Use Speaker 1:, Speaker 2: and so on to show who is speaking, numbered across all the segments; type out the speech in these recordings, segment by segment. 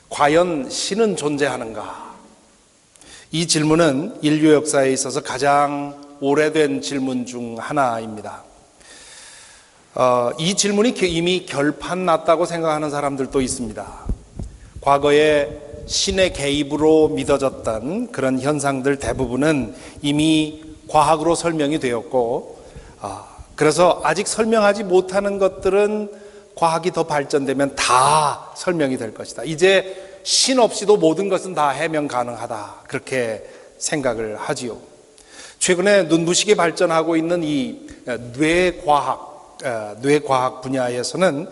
Speaker 1: 과연 신은 존재하는가? 이 질문은 인류 역사에 있어서 가장 오래된 질문 중 하나입니다. 이 질문이 이미 결판 났다고 생각하는 사람들도 있습니다. 과거에 신의 개입으로 믿어졌던 그런 현상들 대부분은 이미 과학으로 설명이 되었고, 그래서 아직 설명하지 못하는 것들은 과학이 더 발전되면 다 설명이 될 것이다. 이제 신 없이도 모든 것은 다 해명 가능하다. 그렇게 생각을 하지요. 최근에 눈부시게 발전하고 있는 이 뇌과학 분야에서는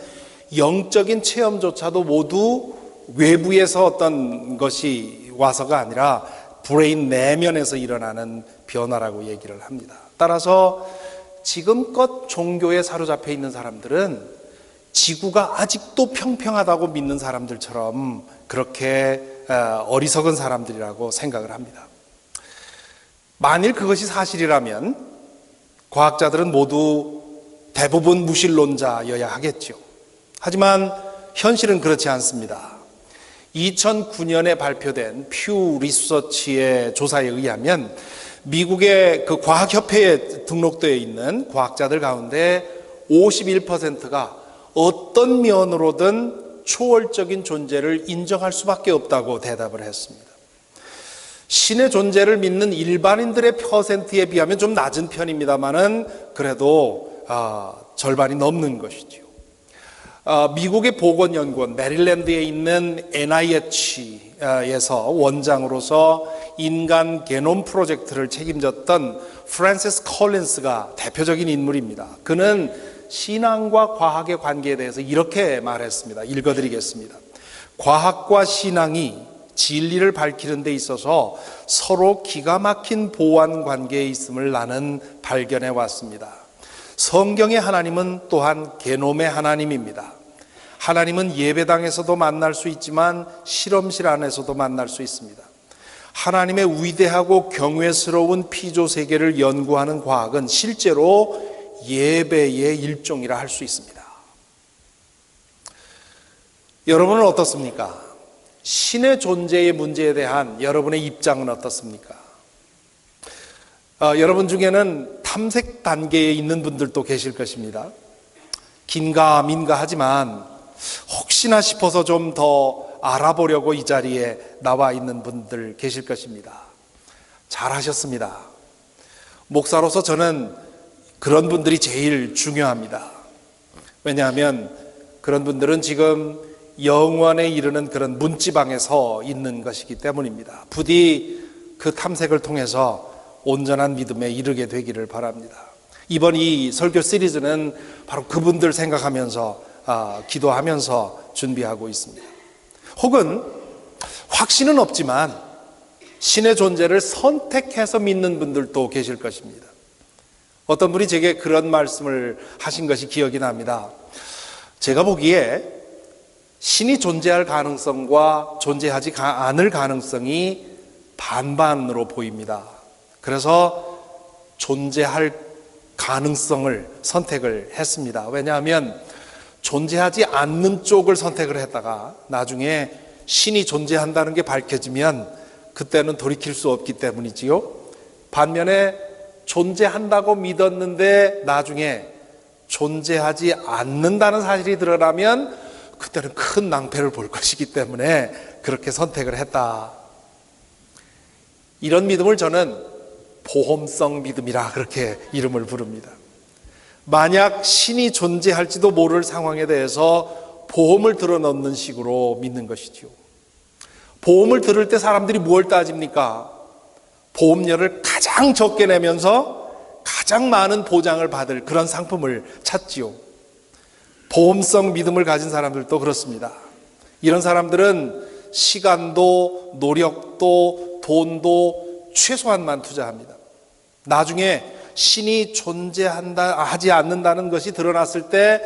Speaker 1: 영적인 체험조차도 모두 외부에서 어떤 것이 와서가 아니라 브레인 내면에서 일어나는 변화라고 얘기를 합니다. 따라서 지금껏 종교에 사로잡혀 있는 사람들은 지구가 아직도 평평하다고 믿는 사람들처럼 그렇게 어리석은 사람들이라고 생각을 합니다. 만일 그것이 사실이라면 과학자들은 모두 대부분 무신론자여야 하겠죠. 하지만 현실은 그렇지 않습니다. 2009년에 발표된 퓨 리서치의 조사에 의하면 미국의 그 과학협회에 등록되어 있는 과학자들 가운데 51%가 어떤 면으로든 초월적인 존재를 인정할 수밖에 없다고 대답을 했습니다. 신의 존재를 믿는 일반인들의 퍼센트에 비하면 좀 낮은 편입니다만은 그래도 절반이 넘는 것이죠. 미국의 보건연구원 메릴랜드에 있는 NIH에서 원장으로서 인간 게놈 프로젝트를 책임졌던 프란시스 콜린스가 대표적인 인물입니다. 그는 신앙과 과학의 관계에 대해서 이렇게 말했습니다. 읽어드리겠습니다. 과학과 신앙이 진리를 밝히는 데 있어서 서로 기가 막힌 보완 관계에 있음을 나는 발견해 왔습니다. 성경의 하나님은 또한 게놈의 하나님입니다. 하나님은 예배당에서도 만날 수 있지만 실험실 안에서도 만날 수 있습니다. 하나님의 위대하고 경외스러운 피조 세계를 연구하는 과학은 실제로 예배의 일종이라 할 수 있습니다. 여러분은 어떻습니까? 신의 존재의 문제에 대한 여러분의 입장은 어떻습니까? 여러분 중에는 탐색 단계에 있는 분들도 계실 것입니다. 긴가민가 하지만 혹시나 싶어서 좀 더 알아보려고 이 자리에 나와 있는 분들 계실 것입니다. 잘하셨습니다. 목사로서 저는 그런 분들이 제일 중요합니다. 왜냐하면 그런 분들은 지금 영원에 이르는 그런 문지방에 서 있는 것이기 때문입니다. 부디 그 탐색을 통해서 온전한 믿음에 이르게 되기를 바랍니다. 이번 이 설교 시리즈는 바로 그분들 생각하면서 기도하면서 준비하고 있습니다. 혹은 확신은 없지만 신의 존재를 선택해서 믿는 분들도 계실 것입니다. 어떤 분이 제게 그런 말씀을 하신 것이 기억이 납니다. 제가 보기에 신이 존재할 가능성과 존재하지 않을 가능성이 반반으로 보입니다. 그래서 존재할 가능성을 선택을 했습니다. 왜냐하면 존재하지 않는 쪽을 선택을 했다가 나중에 신이 존재한다는 게 밝혀지면 그때는 돌이킬 수 없기 때문이지요. 반면에 존재한다고 믿었는데 나중에 존재하지 않는다는 사실이 드러나면 그때는 큰 낭패를 볼 것이기 때문에 그렇게 선택을 했다. 이런 믿음을 저는 보험성 믿음이라 그렇게 이름을 부릅니다. 만약 신이 존재할지도 모를 상황에 대해서 보험을 들어넣는 식으로 믿는 것이죠. 보험을 들을 때 사람들이 무엇을 따집니까? 보험료를 가장 적게 내면서 가장 많은 보장을 받을 그런 상품을 찾지요. 보험성 믿음을 가진 사람들도 그렇습니다. 이런 사람들은 시간도 노력도 돈도 최소한만 투자합니다. 나중에 신이 존재하지 않는다는 것이 드러났을 때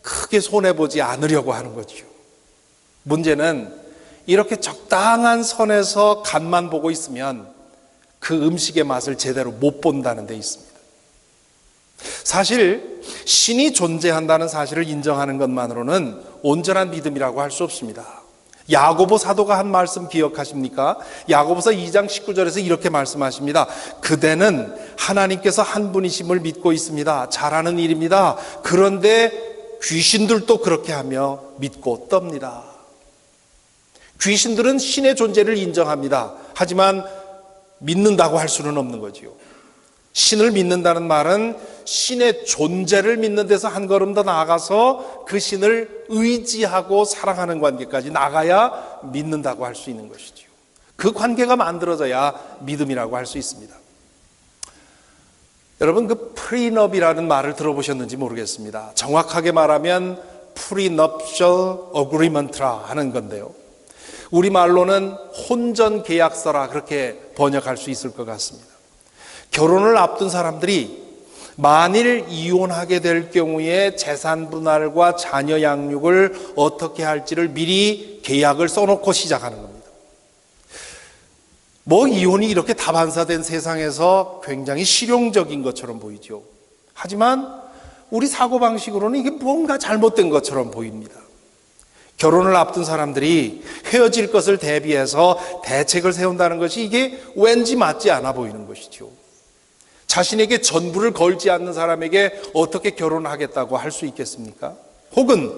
Speaker 1: 크게 손해보지 않으려고 하는 거죠. 문제는 이렇게 적당한 선에서 간만 보고 있으면 그 음식의 맛을 제대로 못 본다는 데 있습니다. 사실 신이 존재한다는 사실을 인정하는 것만으로는 온전한 믿음이라고 할 수 없습니다. 야고보 사도가 한 말씀 기억하십니까? 야고보서 2장 19절에서 이렇게 말씀하십니다. 그대는 하나님께서 한 분이심을 믿고 있습니다. 잘하는 일입니다. 그런데 귀신들도 그렇게 하며 믿고 떱니다. 귀신들은 신의 존재를 인정합니다. 하지만 믿는다고 할 수는 없는 거지요. 신을 믿는다는 말은 신의 존재를 믿는 데서 한 걸음 더 나아가서 그 신을 의지하고 사랑하는 관계까지 나가야 믿는다고 할 수 있는 것이지요. 그 관계가 만들어져야 믿음이라고 할 수 있습니다. 여러분, 그 프리너비라는 말을 들어보셨는지 모르겠습니다. 정확하게 말하면 프리너프셜 어그리먼트라 하는 건데요. 우리말로는 혼전 계약서라 그렇게 번역할 수 있을 것 같습니다. 결혼을 앞둔 사람들이 만일 이혼하게 될 경우에 재산 분할과 자녀 양육을 어떻게 할지를 미리 계약을 써놓고 시작하는 겁니다. 뭐 이혼이 이렇게 다반사된 세상에서 굉장히 실용적인 것처럼 보이죠. 하지만 우리 사고방식으로는 이게 뭔가 잘못된 것처럼 보입니다. 결혼을 앞둔 사람들이 헤어질 것을 대비해서 대책을 세운다는 것이 이게 왠지 맞지 않아 보이는 것이죠. 자신에게 전부를 걸지 않는 사람에게 어떻게 결혼하겠다고 할 수 있겠습니까? 혹은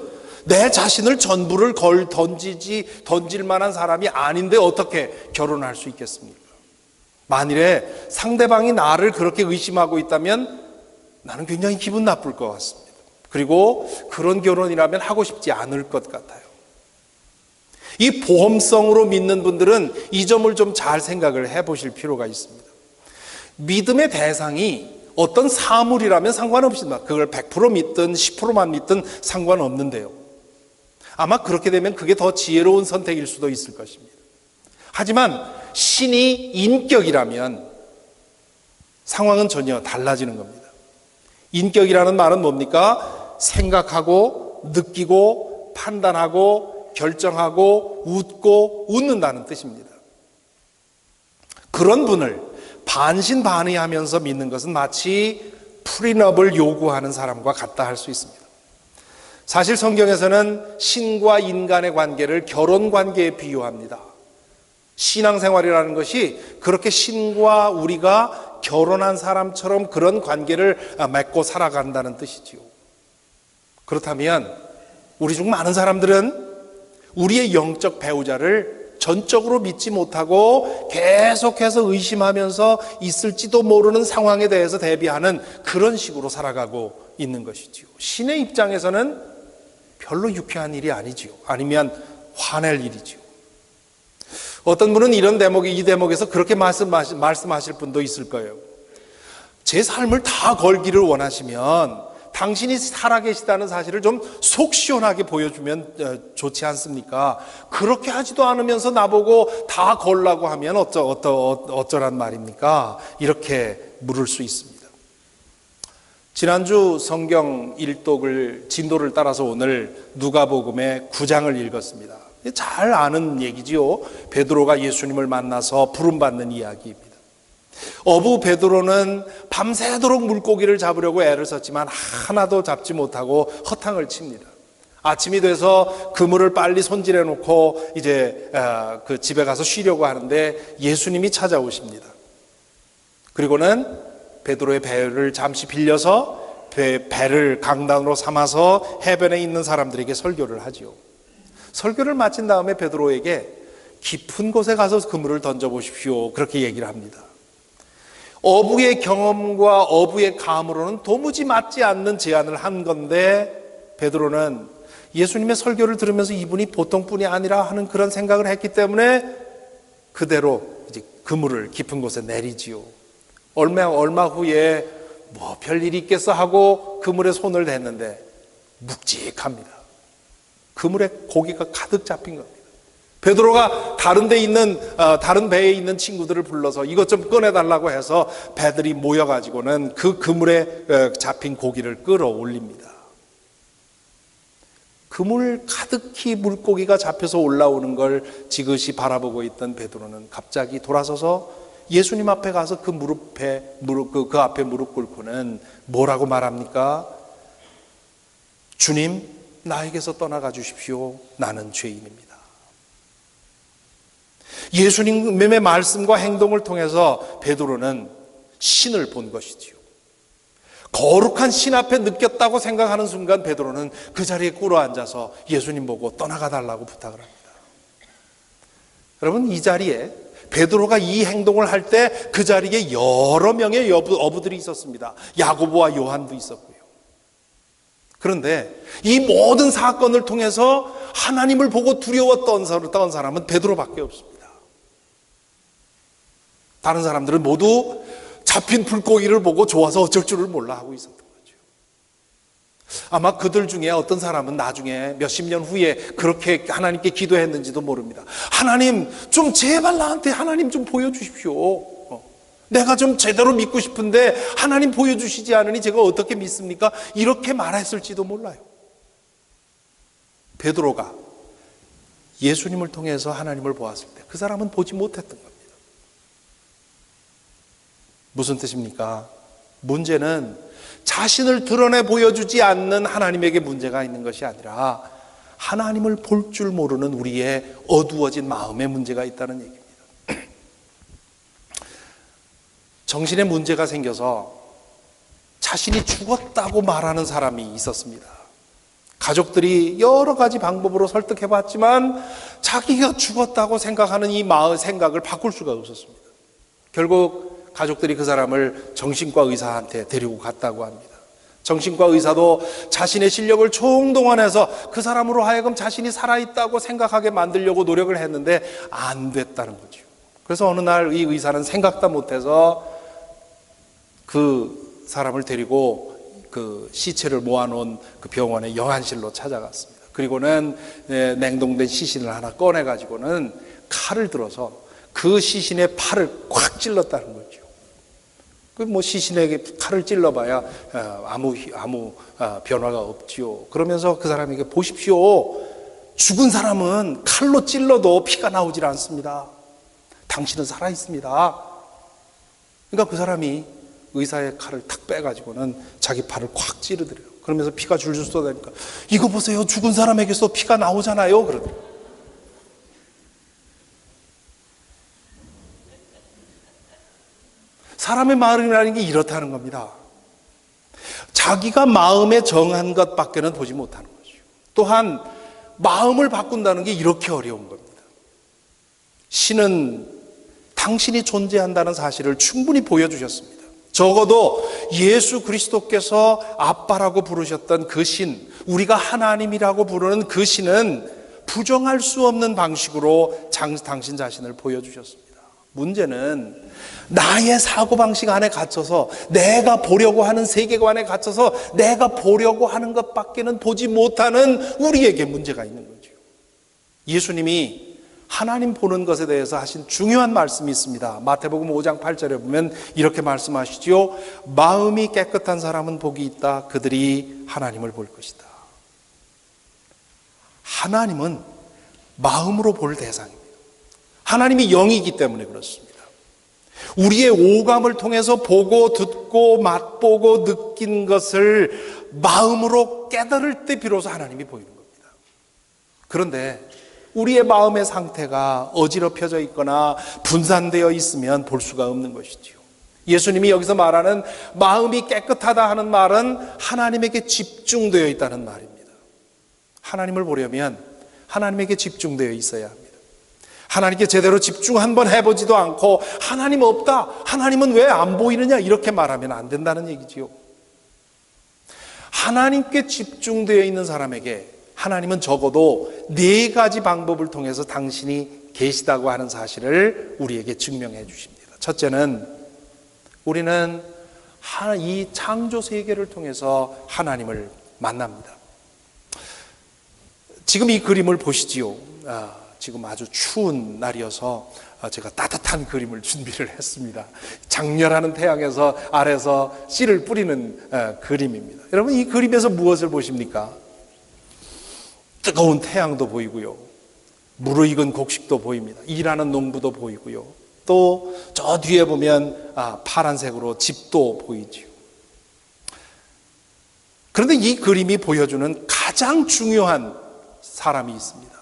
Speaker 1: 내 자신을 전부를 던질 만한 사람이 아닌데 어떻게 결혼할 수 있겠습니까? 만일에 상대방이 나를 그렇게 의심하고 있다면 나는 굉장히 기분 나쁠 것 같습니다. 그리고 그런 결혼이라면 하고 싶지 않을 것 같아요. 이 보험성으로 믿는 분들은 이 점을 좀 잘 생각을 해보실 필요가 있습니다. 믿음의 대상이 어떤 사물이라면 상관없습니다. 그걸 100% 믿든 10%만 믿든 상관없는데요. 아마 그렇게 되면 그게 더 지혜로운 선택일 수도 있을 것입니다. 하지만 신이 인격이라면 상황은 전혀 달라지는 겁니다. 인격이라는 말은 뭡니까? 생각하고 느끼고 판단하고 결정하고 웃고 웃는다는 뜻입니다. 그런 분을 반신반의하면서 믿는 것은 마치 프리너블을 요구하는 사람과 같다 할 수 있습니다. 사실 성경에서는 신과 인간의 관계를 결혼 관계에 비유합니다. 신앙생활이라는 것이 그렇게 신과 우리가 결혼한 사람처럼 그런 관계를 맺고 살아간다는 뜻이지요. 그렇다면 우리 중 많은 사람들은 우리의 영적 배우자를 전적으로 믿지 못하고 계속해서 의심하면서 있을지도 모르는 상황에 대해서 대비하는 그런 식으로 살아가고 있는 것이지요. 신의 입장에서는 별로 유쾌한 일이 아니지요. 아니면 화낼 일이지요. 어떤 분은 이 대목에서 그렇게 말씀하실 분도 있을 거예요. 제 삶을 다 걸기를 원하시면 당신이 살아계시다는 사실을 좀 속 시원하게 보여주면 좋지 않습니까? 그렇게 하지도 않으면서 나보고 다 걸라고 하면 어쩌란 말입니까? 이렇게 물을 수 있습니다. 지난주 성경 일독을 진도를 따라서 오늘 누가복음의 9장을 읽었습니다. 잘 아는 얘기지요. 베드로가 예수님을 만나서 부름받는 이야기입니다. 어부 베드로는 밤새도록 물고기를 잡으려고 애를 썼지만 하나도 잡지 못하고 허탕을 칩니다. 아침이 돼서 그물을 빨리 손질해 놓고 이제 그 집에 가서 쉬려고 하는데 예수님이 찾아오십니다. 그리고는 베드로의 배를 잠시 빌려서 배를 강단으로 삼아서 해변에 있는 사람들에게 설교를 하지요. 설교를 마친 다음에 베드로에게 깊은 곳에 가서 그물을 던져보십시오. 그렇게 얘기를 합니다. 어부의 경험과 어부의 감으로는 도무지 맞지 않는 제안을 한 건데 베드로는 예수님의 설교를 들으면서 이분이 보통 분이 아니라 하는 그런 생각을 했기 때문에 그대로 이제 그물을 깊은 곳에 내리지요. 얼마 후에 뭐 별일이 있겠어 하고 그물에 손을 댔는데 묵직합니다. 그물에 고기가 가득 잡힌 겁니다. 베드로가 다른 배에 있는 친구들을 불러서 이것 좀 꺼내달라고 해서 배들이 모여가지고는 그 그물에 잡힌 고기를 끌어올립니다. 그물 가득히 물고기가 잡혀서 올라오는 걸 지그시 바라보고 있던 베드로는 갑자기 돌아서서 예수님 앞에 가서 그 앞에 무릎 꿇고는 뭐라고 말합니까? 주님, 나에게서 떠나가 주십시오. 나는 죄인입니다. 예수님의 말씀과 행동을 통해서 베드로는 신을 본 것이지요. 거룩한 신 앞에 느꼈다고 생각하는 순간 베드로는 그 자리에 꿇어앉아서 예수님 보고 떠나가 달라고 부탁을 합니다. 여러분, 이 자리에 베드로가 이 행동을 할 때 그 자리에 여러 명의 어부들이 있었습니다. 야고보와 요한도 있었고요. 그런데 이 모든 사건을 통해서 하나님을 보고 두려웠던 사람은 베드로밖에 없습니다. 다른 사람들은 모두 잡힌 물고기를 보고 좋아서 어쩔 줄을 몰라 하고 있었던 거죠. 아마 그들 중에 어떤 사람은 나중에 몇십 년 후에 그렇게 하나님께 기도했는지도 모릅니다. 하나님, 좀 제발 나한테 하나님 좀 보여주십시오. 내가 좀 제대로 믿고 싶은데 하나님 보여주시지 않으니 제가 어떻게 믿습니까? 이렇게 말했을지도 몰라요. 베드로가 예수님을 통해서 하나님을 보았을 때 그 사람은 보지 못했던 겁니다. 무슨 뜻입니까? 문제는 자신을 드러내 보여주지 않는 하나님에게 문제가 있는 것이 아니라 하나님을 볼 줄 모르는 우리의 어두워진 마음에 문제가 있다는 얘기입니다. 정신에 문제가 생겨서 자신이 죽었다고 말하는 사람이 있었습니다. 가족들이 여러 가지 방법으로 설득해봤지만 자기가 죽었다고 생각하는 이 생각을 바꿀 수가 없었습니다. 결국 가족들이 그 사람을 정신과 의사한테 데리고 갔다고 합니다. 정신과 의사도 자신의 실력을 총동원해서 그 사람으로 하여금 자신이 살아있다고 생각하게 만들려고 노력을 했는데 안 됐다는 거죠. 그래서 어느 날 이 의사는 생각도 못해서 그 사람을 데리고 그 시체를 모아놓은 그 병원의 영안실로 찾아갔습니다. 그리고는 냉동된 시신을 하나 꺼내가지고는 칼을 들어서 그 시신의 팔을 콱 찔렀다는 거죠. 그 뭐 시신에게 칼을 찔러봐야 아무 변화가 없지요. 그러면서 그 사람에게 보십시오. 죽은 사람은 칼로 찔러도 피가 나오질 않습니다. 당신은 살아있습니다. 그러니까 그 사람이 의사의 칼을 탁 빼가지고는 자기 팔을 콱 찌르더래요. 그러면서 피가 줄줄 쏟아니까 이거 보세요. 죽은 사람에게서 피가 나오잖아요. 그러더래요. 사람의 마음이라는 게 이렇다는 겁니다. 자기가 마음에 정한 것밖에는 보지 못하는 거죠. 또한 마음을 바꾼다는 게 이렇게 어려운 겁니다. 신은 당신이 존재한다는 사실을 충분히 보여주셨습니다. 적어도 예수 그리스도께서 아빠라고 부르셨던 그 신, 우리가 하나님이라고 부르는 그 신은 부정할 수 없는 방식으로 당신 자신을 보여주셨습니다. 문제는 나의 사고방식 안에 갇혀서 내가 보려고 하는 세계관에 갇혀서 내가 보려고 하는 것밖에는 보지 못하는 우리에게 문제가 있는 거죠. 예수님이 하나님 보는 것에 대해서 하신 중요한 말씀이 있습니다. 마태복음 5장 8절에 보면 이렇게 말씀하시죠. 마음이 깨끗한 사람은 복이 있다. 그들이 하나님을 볼 것이다. 하나님은 마음으로 볼 대상입니다. 하나님이 영이기 때문에 그렇습니다. 우리의 오감을 통해서 보고 듣고 맛보고 느낀 것을 마음으로 깨달을 때 비로소 하나님이 보이는 겁니다. 그런데 우리의 마음의 상태가 어지럽혀져 있거나 분산되어 있으면 볼 수가 없는 것이지요. 예수님이 여기서 말하는 마음이 깨끗하다 하는 말은 하나님에게 집중되어 있다는 말입니다. 하나님을 보려면 하나님에게 집중되어 있어야 합니다. 하나님께 제대로 집중 한번 해보지도 않고 하나님 없다, 하나님은 왜 안 보이느냐 이렇게 말하면 안 된다는 얘기지요. 하나님께 집중되어 있는 사람에게 하나님은 적어도 4가지 방법을 통해서 당신이 계시다고 하는 사실을 우리에게 증명해 주십니다. 첫째는 우리는 이 창조 세계를 통해서 하나님을 만납니다. 지금 이 그림을 보시지요. 지금 아주 추운 날이어서 제가 따뜻한 그림을 준비를 했습니다. 장렬하는 태양에서 아래서 씨를 뿌리는 그림입니다. 여러분, 이 그림에서 무엇을 보십니까? 뜨거운 태양도 보이고요. 무르익은 곡식도 보입니다. 일하는 농부도 보이고요. 또 저 뒤에 보면 파란색으로 집도 보이지요. 그런데 이 그림이 보여주는 가장 중요한 사람이 있습니다.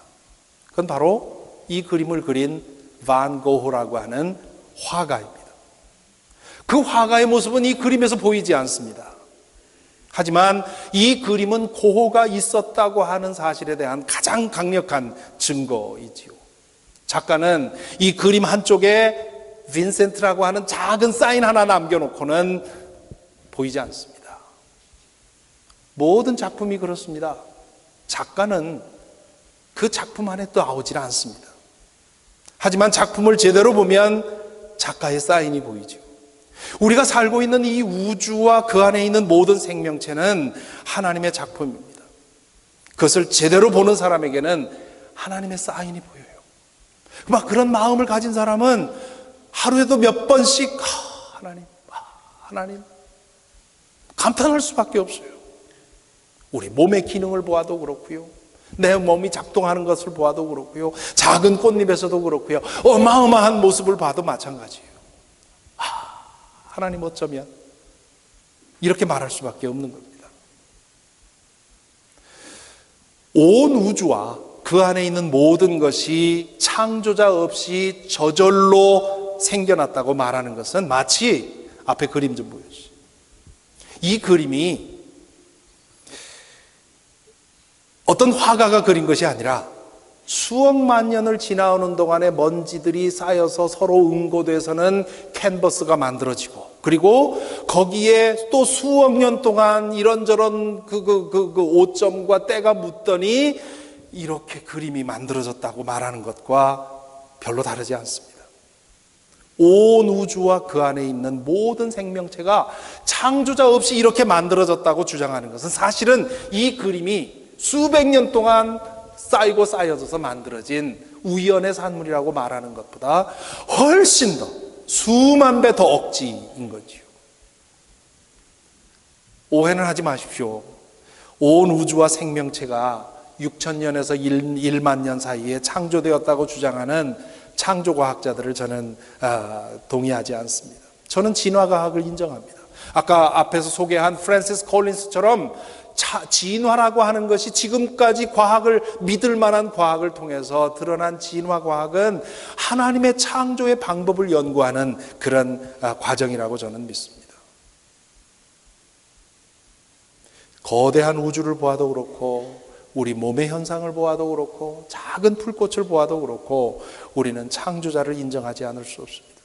Speaker 1: 그건 바로 이 그림을 그린 반 고흐라고 하는 화가입니다. 그 화가의 모습은 이 그림에서 보이지 않습니다. 하지만 이 그림은 고흐가 있었다고 하는 사실에 대한 가장 강력한 증거이지요. 작가는 이 그림 한쪽에 빈센트라고 하는 작은 사인 하나 남겨놓고는 보이지 않습니다. 모든 작품이 그렇습니다. 작가는 그 작품 안에 또 나오질 않습니다. 하지만 작품을 제대로 보면 작가의 사인이 보이죠. 우리가 살고 있는 이 우주와 그 안에 있는 모든 생명체는 하나님의 작품입니다. 그것을 제대로 보는 사람에게는 하나님의 사인이 보여요. 막 그런 마음을 가진 사람은 하루에도 몇 번씩 하나님 감탄할 수밖에 없어요. 우리 몸의 기능을 보아도 그렇고요, 내 몸이 작동하는 것을 보아도 그렇고요, 작은 꽃잎에서도 그렇고요, 어마어마한 모습을 봐도 마찬가지예요. 하나님 어쩌면 이렇게 말할 수밖에 없는 겁니다. 온 우주와 그 안에 있는 모든 것이 창조자 없이 저절로 생겨났다고 말하는 것은 마치 앞에 그림 좀 보여주세요. 이 그림이 어떤 화가가 그린 것이 아니라 수억만 년을 지나오는 동안에 먼지들이 쌓여서 서로 응고돼서는 캔버스가 만들어지고, 그리고 거기에 또 수억 년 동안 이런저런 그 오점과 때가 묻더니 이렇게 그림이 만들어졌다고 말하는 것과 별로 다르지 않습니다. 온 우주와 그 안에 있는 모든 생명체가 창조자 없이 이렇게 만들어졌다고 주장하는 것은 사실은 이 그림이 수백 년 동안 쌓이고 쌓여져서 만들어진 우연의 산물이라고 말하는 것보다 훨씬 더 수만 배 더 억지인 거지요. 오해는 하지 마십시오. 온 우주와 생명체가 6천년에서 1만 년 사이에 창조되었다고 주장하는 창조과학자들을 저는 동의하지 않습니다. 저는 진화과학을 인정합니다. 아까 앞에서 소개한 프랜시스 콜린스처럼 진화라고 하는 것이 지금까지 과학을 믿을 만한 과학을 통해서 드러난 진화과학은 하나님의 창조의 방법을 연구하는 그런 과정이라고 저는 믿습니다. 거대한 우주를 보아도 그렇고, 우리 몸의 현상을 보아도 그렇고, 작은 풀꽃을 보아도 그렇고, 우리는 창조자를 인정하지 않을 수 없습니다.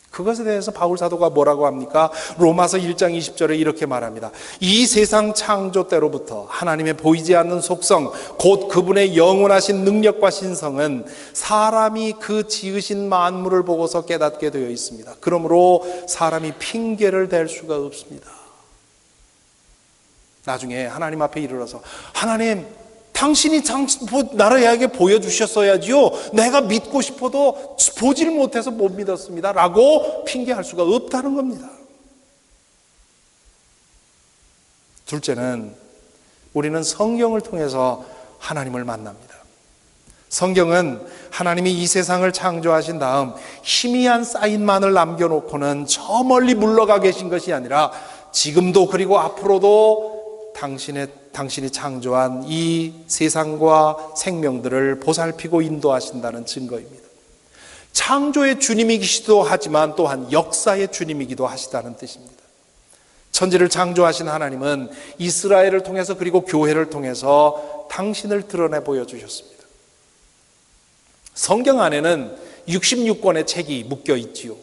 Speaker 1: 그것에 대해서 바울 사도가 뭐라고 합니까? 로마서 1장 20절에 이렇게 말합니다. 이 세상 창조 때로부터 하나님의 보이지 않는 속성, 곧 그분의 영원하신 능력과 신성은 사람이 그 지으신 만물을 보고서 깨닫게 되어 있습니다. 그러므로 사람이 핑계를 댈 수가 없습니다. 나중에 하나님 앞에 이르러서, 하나님, 당신이 나에게 보여주셨어야지요, 내가 믿고 싶어도 보질 못해서 못 믿었습니다 라고 핑계할 수가 없다는 겁니다. 둘째는 우리는 성경을 통해서 하나님을 만납니다. 성경은 하나님이 이 세상을 창조하신 다음 희미한 사인만을 남겨놓고는 저 멀리 물러가 계신 것이 아니라 지금도 그리고 앞으로도 당신이 창조한 이 세상과 생명들을 보살피고 인도하신다는 증거입니다. 창조의 주님이시기도 하지만 또한 역사의 주님이기도 하시다는 뜻입니다. 천지를 창조하신 하나님은 이스라엘을 통해서 그리고 교회를 통해서 당신을 드러내 보여주셨습니다. 성경 안에는 66권의 책이 묶여 있지요.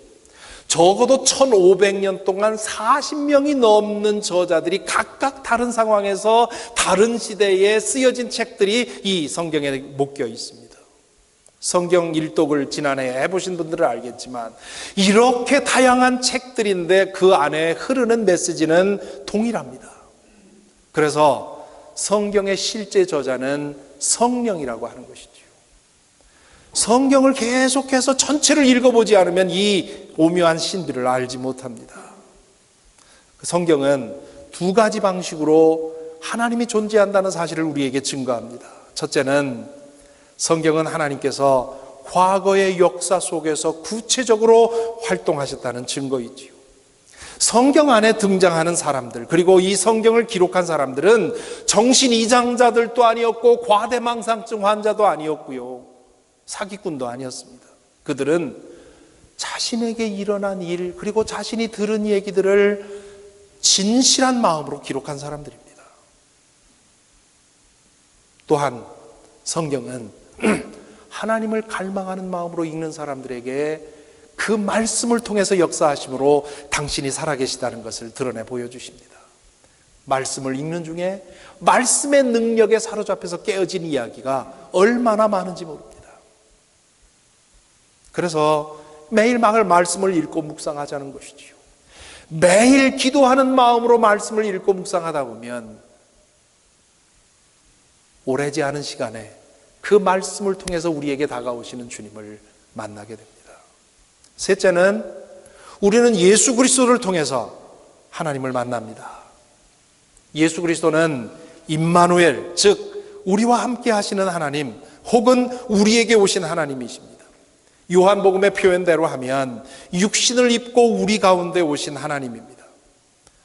Speaker 1: 적어도 1500년 동안 40명이 넘는 저자들이 각각 다른 상황에서 다른 시대에 쓰여진 책들이 이 성경에 묶여 있습니다. 성경 일독을 지난해 해보신 분들은 알겠지만 이렇게 다양한 책들인데 그 안에 흐르는 메시지는 동일합니다. 그래서 성경의 실제 저자는 성령이라고 하는 것이죠. 성경을 계속해서 전체를 읽어보지 않으면 이 오묘한 신비를 알지 못합니다. 성경은 두 가지 방식으로 하나님이 존재한다는 사실을 우리에게 증거합니다. 첫째는 성경은 하나님께서 과거의 역사 속에서 구체적으로 활동하셨다는 증거이지요. 성경 안에 등장하는 사람들, 그리고 이 성경을 기록한 사람들은 정신이장자들도 아니었고 과대망상증 환자도 아니었고요, 사기꾼도 아니었습니다. 그들은 자신에게 일어난 일, 그리고 자신이 들은 얘기들을 진실한 마음으로 기록한 사람들입니다. 또한 성경은 하나님을 갈망하는 마음으로 읽는 사람들에게 그 말씀을 통해서 역사하심으로 당신이 살아계시다는 것을 드러내 보여주십니다. 말씀을 읽는 중에 말씀의 능력에 사로잡혀서 깨어진 이야기가 얼마나 많은지 모릅니다. 그래서 매일 말씀을 읽고 묵상하자는 것이지요. 매일 기도하는 마음으로 말씀을 읽고 묵상하다 보면 오래지 않은 시간에 그 말씀을 통해서 우리에게 다가오시는 주님을 만나게 됩니다. 셋째는 우리는 예수 그리스도를 통해서 하나님을 만납니다. 예수 그리스도는 임마누엘, 즉 우리와 함께 하시는 하나님, 혹은 우리에게 오신 하나님이십니다. 요한복음의 표현대로 하면 육신을 입고 우리 가운데 오신 하나님입니다.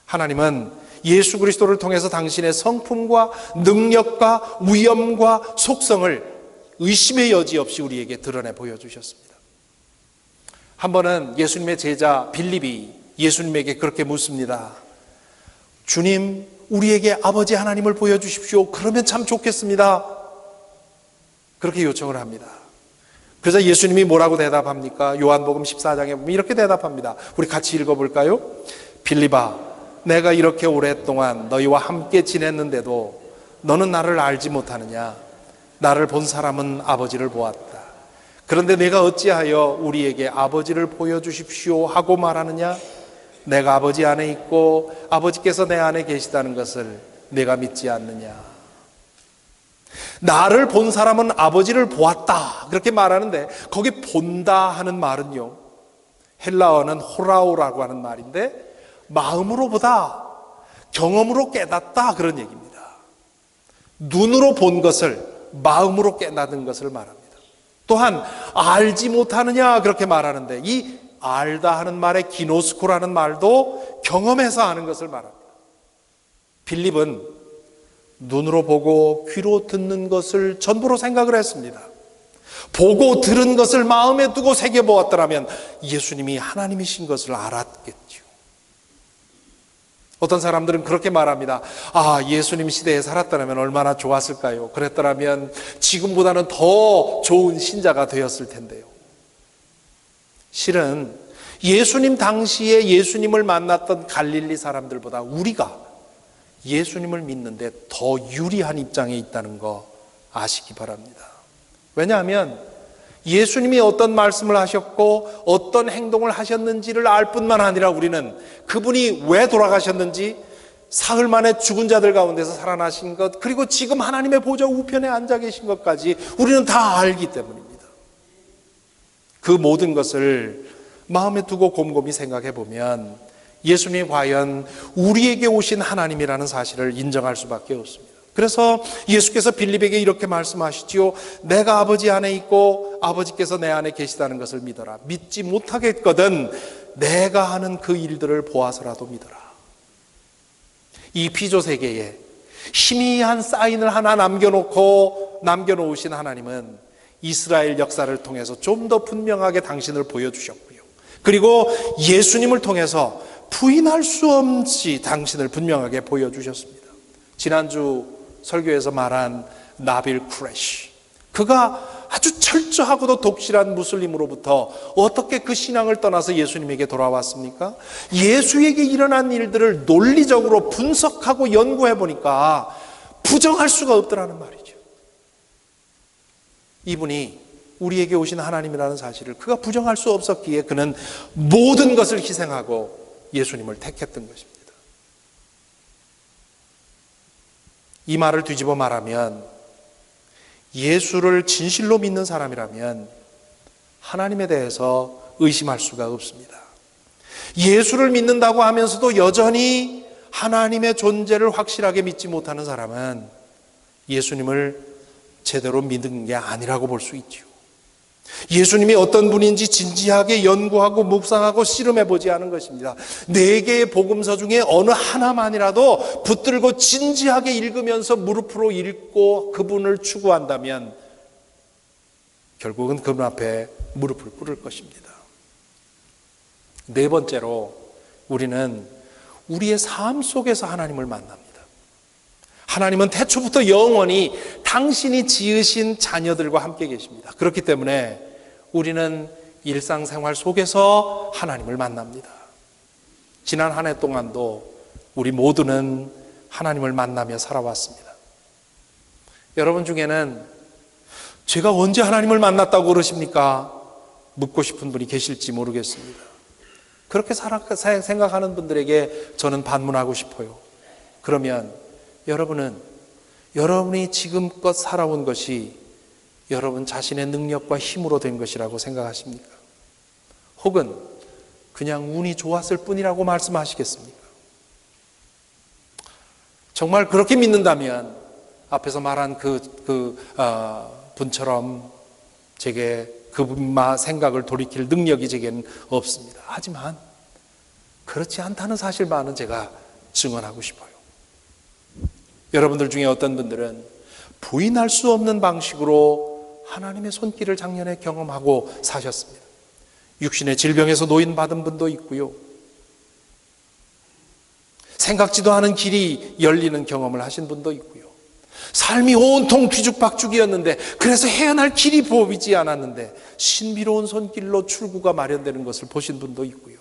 Speaker 1: 하나님은 예수 그리스도를 통해서 당신의 성품과 능력과 위엄과 속성을 의심의 여지 없이 우리에게 드러내 보여주셨습니다. 한 번은 예수님의 제자 빌립이 예수님에게 그렇게 묻습니다. 주님, 우리에게 아버지 하나님을 보여주십시오. 그러면 참 좋겠습니다. 그렇게 요청을 합니다. 그래서 예수님이 뭐라고 대답합니까? 요한복음 14장에 보면 이렇게 대답합니다. 우리 같이 읽어볼까요? 빌립아, 내가 이렇게 오랫동안 너희와 함께 지냈는데도 너는 나를 알지 못하느냐? 나를 본 사람은 아버지를 보았다. 그런데 내가 어찌하여 우리에게 아버지를 보여주십시오 하고 말하느냐? 내가 아버지 안에 있고 아버지께서 내 안에 계시다는 것을 내가 믿지 않느냐? 나를 본 사람은 아버지를 보았다 그렇게 말하는데, 거기 본다 하는 말은요, 헬라어는 호라오라고 하는 말인데 마음으로 보다, 경험으로 깨닫다 그런 얘기입니다. 눈으로 본 것을 마음으로 깨닫는 것을 말합니다. 또한 알지 못하느냐 그렇게 말하는데, 이 알다 하는 말에 기노스코라는 말도 경험해서 아는 것을 말합니다. 빌립은 눈으로 보고 귀로 듣는 것을 전부로 생각을 했습니다. 보고 들은 것을 마음에 두고 새겨보았더라면 예수님이 하나님이신 것을 알았겠죠. 어떤 사람들은 그렇게 말합니다. 예수님 시대에 살았더라면 얼마나 좋았을까요? 그랬더라면 지금보다는 더 좋은 신자가 되었을 텐데요. 실은 예수님 당시에 예수님을 만났던 갈릴리 사람들보다 우리가 예수님을 믿는데 더 유리한 입장에 있다는 거 아시기 바랍니다. 왜냐하면 예수님이 어떤 말씀을 하셨고 어떤 행동을 하셨는지를 알 뿐만 아니라 우리는 그분이 왜 돌아가셨는지, 사흘 만에 죽은 자들 가운데서 살아나신 것, 그리고 지금 하나님의 보좌 우편에 앉아 계신 것까지 우리는 다 알기 때문입니다. 그 모든 것을 마음에 두고 곰곰이 생각해 보면 예수님이 과연 우리에게 오신 하나님이라는 사실을 인정할 수밖에 없습니다. 그래서 예수께서 빌립에게 이렇게 말씀하시지요. 내가 아버지 안에 있고 아버지께서 내 안에 계시다는 것을 믿어라. 믿지 못하겠거든 내가 하는 그 일들을 보아서라도 믿어라. 이 피조 세계에 희미한 사인을 하나 남겨놓으신 하나님은 이스라엘 역사를 통해서 좀 더 분명하게 당신을 보여주셨고요. 그리고 예수님을 통해서 부인할 수 없이 당신을 분명하게 보여주셨습니다. 지난주 설교에서 말한 나빌 쿠레시, 그가 아주 철저하고도 독실한 무슬림으로부터 어떻게 그 신앙을 떠나서 예수님에게 돌아왔습니까? 예수에게 일어난 일들을 논리적으로 분석하고 연구해 보니까 부정할 수가 없더라는 말이죠. 이분이 우리에게 오신 하나님이라는 사실을 그가 부정할 수 없었기에 그는 모든 것을 희생하고 예수님을 택했던 것입니다. 이 말을 뒤집어 말하면 예수를 진실로 믿는 사람이라면 하나님에 대해서 의심할 수가 없습니다. 예수를 믿는다고 하면서도 여전히 하나님의 존재를 확실하게 믿지 못하는 사람은 예수님을 제대로 믿는 게 아니라고 볼 수 있죠. 예수님이 어떤 분인지 진지하게 연구하고 묵상하고 씨름해 보지 않은 것입니다. 4개의 복음서 중에 어느 하나만이라도 붙들고 진지하게 읽으면서 무릎으로 읽고 그분을 추구한다면 결국은 그분 앞에 무릎을 꿇을 것입니다. 네 번째로 우리는 우리의 삶 속에서 하나님을 만납니다. 하나님은 태초부터 영원히 당신이 지으신 자녀들과 함께 계십니다. 그렇기 때문에 우리는 일상생활 속에서 하나님을 만납니다. 지난 한 해 동안도 우리 모두는 하나님을 만나며 살아왔습니다. 여러분 중에는 제가 언제 하나님을 만났다고 그러십니까? 묻고 싶은 분이 계실지 모르겠습니다. 그렇게 생각하는 분들에게 저는 반문하고 싶어요. 그러면 여러분이 지금껏 살아온 것이 여러분 자신의 능력과 힘으로 된 것이라고 생각하십니까? 혹은 그냥 운이 좋았을 뿐이라고 말씀하시겠습니까? 정말 그렇게 믿는다면 앞에서 말한 분처럼 제게 그분마 생각을 돌이킬 능력이 제게는 없습니다. 하지만 그렇지 않다는 사실만은 제가 증언하고 싶어요. 여러분들 중에 어떤 분들은 부인할 수 없는 방식으로 하나님의 손길을 작년에 경험하고 사셨습니다. 육신의 질병에서 노인받은 분도 있고요. 생각지도 않은 길이 열리는 경험을 하신 분도 있고요. 삶이 온통 뒤죽박죽이었는데 그래서 헤어날 길이 보이지 않았는데 신비로운 손길로 출구가 마련되는 것을 보신 분도 있고요.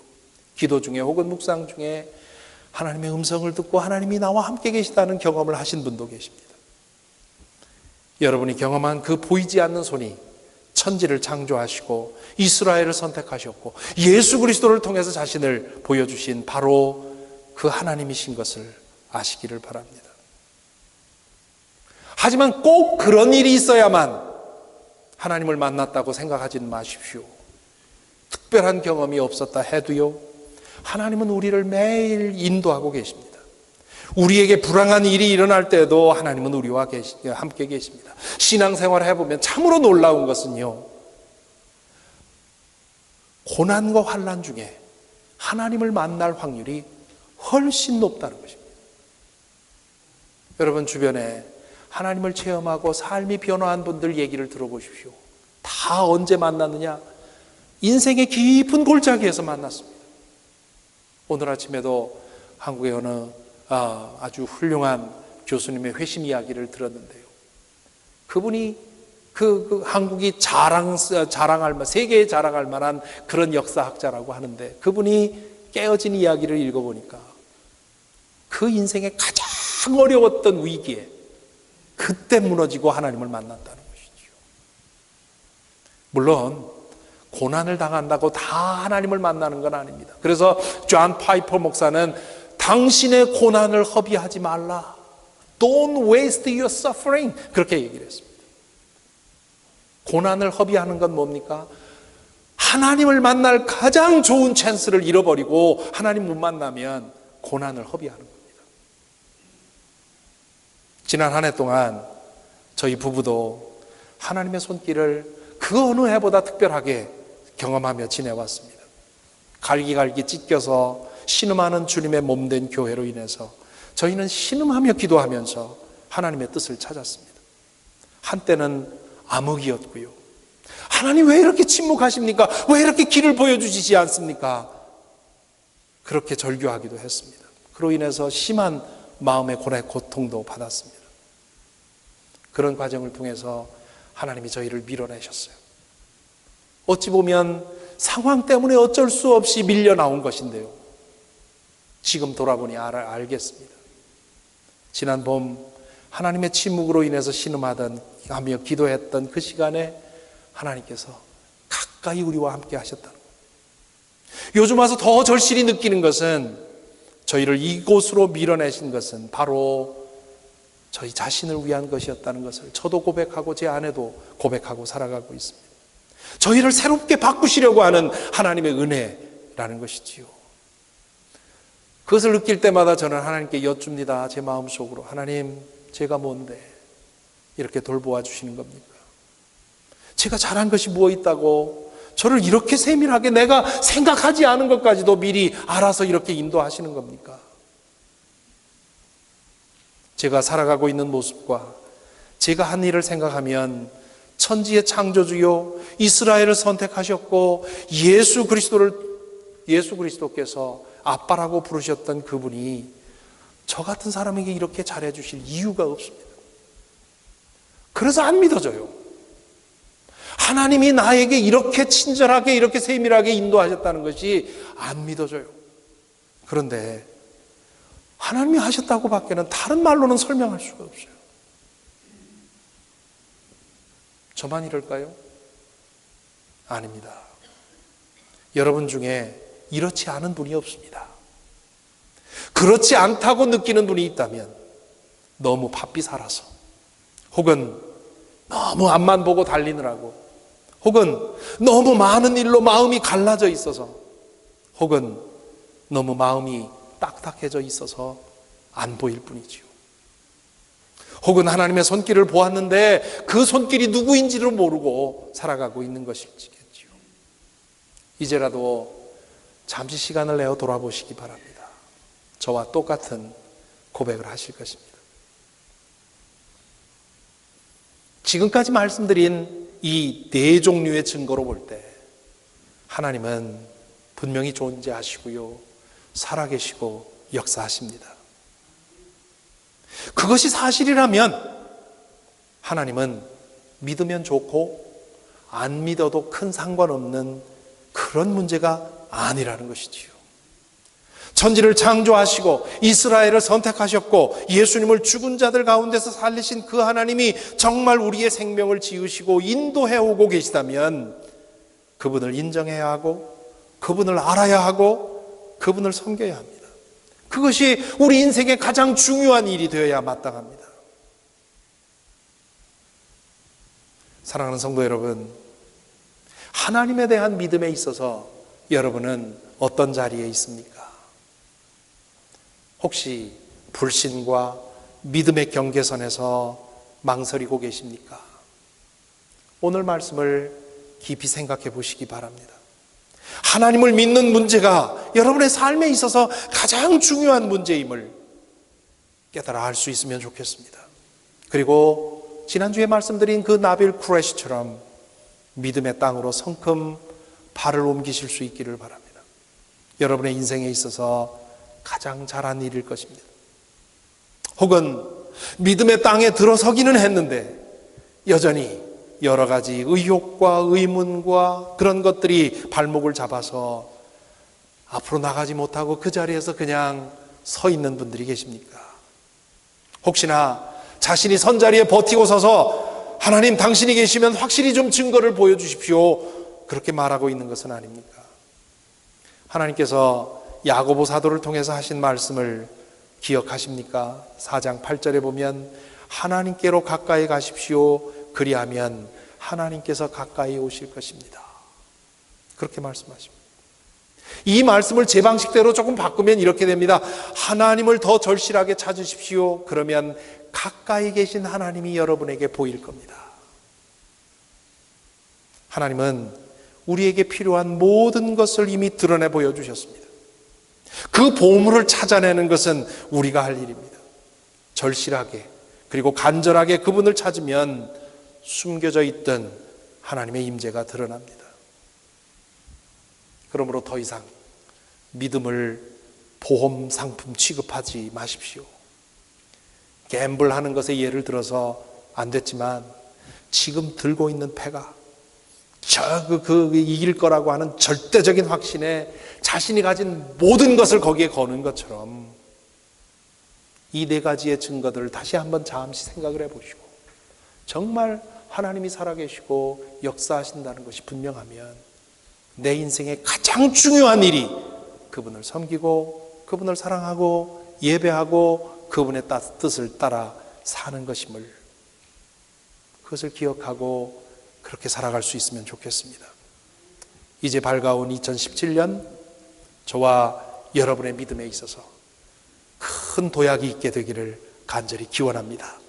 Speaker 1: 기도 중에 혹은 묵상 중에 하나님의 음성을 듣고 하나님이 나와 함께 계시다는 경험을 하신 분도 계십니다. 여러분이 경험한 그 보이지 않는 손이 천지를 창조하시고 이스라엘을 선택하셨고 예수 그리스도를 통해서 자신을 보여주신 바로 그 하나님이신 것을 아시기를 바랍니다. 하지만 꼭 그런 일이 있어야만 하나님을 만났다고 생각하지는 마십시오. 특별한 경험이 없었다 해도요, 하나님은 우리를 매일 인도하고 계십니다. 우리에게 불행한 일이 일어날 때도 하나님은 우리와 함께 계십니다. 신앙생활을 해보면 참으로 놀라운 것은요, 고난과 환난 중에 하나님을 만날 확률이 훨씬 높다는 것입니다. 여러분 주변에 하나님을 체험하고 삶이 변화한 분들 얘기를 들어보십시오. 다 언제 만났느냐? 인생의 깊은 골짜기에서 만났습니다. 오늘 아침에도 한국의 어느 아주 훌륭한 교수님의 회심 이야기를 들었는데요. 그분이 한국이 자랑할 만, 세계에 자랑할 만한 그런 역사학자라고 하는데 그분이 깨어진 이야기를 읽어보니까 그 인생의 가장 어려웠던 위기에 그때 무너지고 하나님을 만났다는 것이죠. 물론 고난을 당한다고 다 하나님을 만나는 건 아닙니다. 그래서 존 파이퍼 목사는 당신의 고난을 허비하지 말라. Don't waste your suffering. 그렇게 얘기를 했습니다. 고난을 허비하는 건 뭡니까? 하나님을 만날 가장 좋은 찬스를 잃어버리고 하나님 못 만나면 고난을 허비하는 겁니다. 지난 한 해 동안 저희 부부도 하나님의 손길을 그 어느 해보다 특별하게 경험하며 지내왔습니다. 갈기갈기 찢겨서 신음하는 주님의 몸된 교회로 인해서 저희는 신음하며 기도하면서 하나님의 뜻을 찾았습니다. 한때는 암흑이었고요. 하나님 왜 이렇게 침묵하십니까? 왜 이렇게 길을 보여주시지 않습니까? 그렇게 절규하기도 했습니다. 그로 인해서 심한 마음의 고통도 받았습니다. 그런 과정을 통해서 하나님이 저희를 밀어내셨어요. 어찌 보면 상황 때문에 어쩔 수 없이 밀려 나온 것인데요. 지금 돌아보니 알겠습니다. 지난 봄 하나님의 침묵으로 인해서 신음하며 기도했던 그 시간에 하나님께서 가까이 우리와 함께 하셨다는 거예요. 요즘 와서 더 절실히 느끼는 것은 저희를 이곳으로 밀어내신 것은 바로 저희 자신을 위한 것이었다는 것을 저도 고백하고 제 아내도 고백하고 살아가고 있습니다. 저희를 새롭게 바꾸시려고 하는 하나님의 은혜라는 것이지요. 그것을 느낄 때마다 저는 하나님께 여쭙니다. 제 마음속으로. 하나님, 제가 뭔데 이렇게 돌보아 주시는 겁니까? 제가 잘한 것이 무엇 있다고 저를 이렇게 세밀하게 내가 생각하지 않은 것까지도 미리 알아서 이렇게 인도하시는 겁니까? 제가 살아가고 있는 모습과 제가 한 일을 생각하면 천지의 창조주요 이스라엘을 선택하셨고 예수 그리스도께서 아빠라고 부르셨던 그분이 저 같은 사람에게 이렇게 잘해 주실 이유가 없습니다. 그래서 안 믿어져요. 하나님이 나에게 이렇게 친절하게 이렇게 세밀하게 인도하셨다는 것이 안 믿어져요. 그런데 하나님이 하셨다고 밖에는 다른 말로는 설명할 수가 없어요. 저만 이럴까요? 아닙니다. 여러분 중에 이렇지 않은 분이 없습니다. 그렇지 않다고 느끼는 분이 있다면 너무 바삐 살아서, 혹은 너무 앞만 보고 달리느라고, 혹은 너무 많은 일로 마음이 갈라져 있어서, 혹은 너무 마음이 딱딱해져 있어서 안 보일 뿐이지요. 혹은 하나님의 손길을 보았는데 그 손길이 누구인지를 모르고 살아가고 있는 것일지겠지요. 이제라도 잠시 시간을 내어 돌아보시기 바랍니다. 저와 똑같은 고백을 하실 것입니다. 지금까지 말씀드린 이 네 종류의 증거로 볼 때 하나님은 분명히 존재하시고요, 살아계시고 역사하십니다. 그것이 사실이라면 하나님은 믿으면 좋고 안 믿어도 큰 상관없는 그런 문제가 아니라는 것이지요. 천지를 창조하시고 이스라엘을 선택하셨고 예수님을 죽은 자들 가운데서 살리신 그 하나님이 정말 우리의 생명을 지으시고 인도해 오고 계시다면 그분을 인정해야 하고 그분을 알아야 하고 그분을 섬겨야 합니다. 그것이 우리 인생의 가장 중요한 일이 되어야 마땅합니다. 사랑하는 성도 여러분, 하나님에 대한 믿음에 있어서 여러분은 어떤 자리에 있습니까? 혹시 불신과 믿음의 경계선에서 망설이고 계십니까? 오늘 말씀을 깊이 생각해 보시기 바랍니다. 하나님을 믿는 문제가 여러분의 삶에 있어서 가장 중요한 문제임을 깨달아 알 수 있으면 좋겠습니다. 그리고 지난주에 말씀드린 그 나빌 쿠레시처럼 믿음의 땅으로 성큼 발을 옮기실 수 있기를 바랍니다. 여러분의 인생에 있어서 가장 잘한 일일 것입니다. 혹은 믿음의 땅에 들어서기는 했는데 여전히 여러 가지 의혹과 의문과 그런 것들이 발목을 잡아서 앞으로 나가지 못하고 그 자리에서 그냥 서 있는 분들이 계십니까? 혹시나 자신이 선 자리에 버티고 서서 하나님 당신이 계시면 확실히 좀 증거를 보여주십시오, 그렇게 말하고 있는 것은 아닙니까? 하나님께서 야고보 사도를 통해서 하신 말씀을 기억하십니까? 4장 8절에 보면 하나님께로 가까이 가십시오, 그리하면 하나님께서 가까이 오실 것입니다. 그렇게 말씀하십니다. 이 말씀을 제 방식대로 조금 바꾸면 이렇게 됩니다. 하나님을 더 절실하게 찾으십시오. 그러면 가까이 계신 하나님이 여러분에게 보일 겁니다. 하나님은 우리에게 필요한 모든 것을 이미 드러내 보여주셨습니다. 그 보물을 찾아내는 것은 우리가 할 일입니다. 절실하게 그리고 간절하게 그분을 찾으면 숨겨져 있던 하나님의 임재가 드러납니다. 그러므로 더 이상 믿음을 보험 상품 취급하지 마십시오. 갬블하는 것에 예를 들어서 안 됐지만 지금 들고 있는 패가 이길 거라고 하는 절대적인 확신에 자신이 가진 모든 것을 거기에 거는 것처럼 이 네 가지의 증거들을 다시 한번 잠시 생각을 해보시고 정말 하나님이 살아계시고 역사하신다는 것이 분명하면 내 인생의 가장 중요한 일이 그분을 섬기고 그분을 사랑하고 예배하고 그분의 뜻을 따라 사는 것임을, 그것을 기억하고 그렇게 살아갈 수 있으면 좋겠습니다. 이제 밝아온 2017년 저와 여러분의 믿음에 있어서 큰 도약이 있게 되기를 간절히 기원합니다.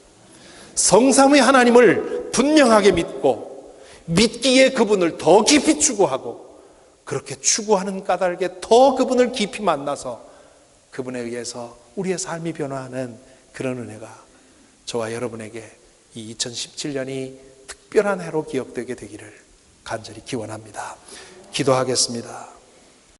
Speaker 1: 성삼위 하나님을 분명하게 믿고 믿기에 그분을 더 깊이 추구하고 그렇게 추구하는 까닭에 더 그분을 깊이 만나서 그분에 의해서 우리의 삶이 변화하는 그런 은혜가 저와 여러분에게 이 2017년이 특별한 해로 기억되게 되기를 간절히 기원합니다. 기도하겠습니다.